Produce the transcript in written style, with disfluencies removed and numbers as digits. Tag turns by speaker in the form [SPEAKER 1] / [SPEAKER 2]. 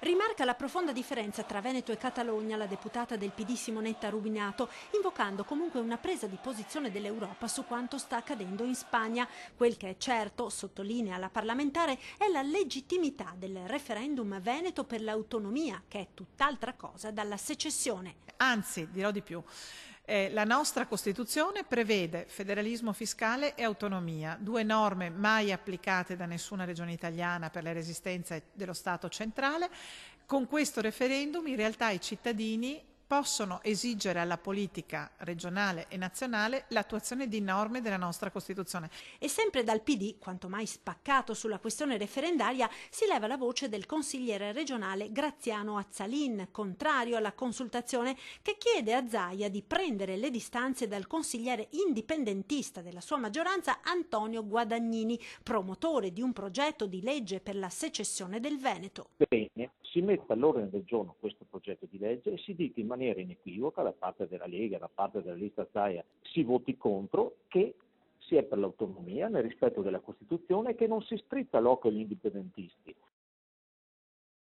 [SPEAKER 1] Rimarca la profonda differenza tra Veneto e Catalogna la deputata del PD Simonetta Rubinato, invocando comunque una presa di posizione dell'Europa su quanto sta accadendo in Spagna. Quel che è certo, sottolinea la parlamentare, è la legittimità del referendum veneto per l'autonomia, che è tutt'altra cosa dalla secessione.
[SPEAKER 2] Anzi, dirò di più. La nostra Costituzione prevede federalismo fiscale e autonomia, due norme mai applicate da nessuna regione italiana per le resistenze dello Stato centrale. Con questo referendum in realtà i cittadini possono esigere alla politica regionale e nazionale l'attuazione di norme della nostra Costituzione.
[SPEAKER 1] E sempre dal PD, quanto mai spaccato sulla questione referendaria, si leva la voce del consigliere regionale Graziano Azzalin, contrario alla consultazione, che chiede a Zaia di prendere le distanze dal consigliere indipendentista della sua maggioranza Antonio Guadagnini, promotore di un progetto di legge per la secessione del Veneto.
[SPEAKER 3] Bene, si metta all'ordine del giorno questo progetto di legge e si dica in maniera inequivoca da parte della Lega, da parte della lista Zaia, si voti contro, che si è per l'autonomia nel rispetto della Costituzione e che non si strizza l'occhio agli indipendentisti.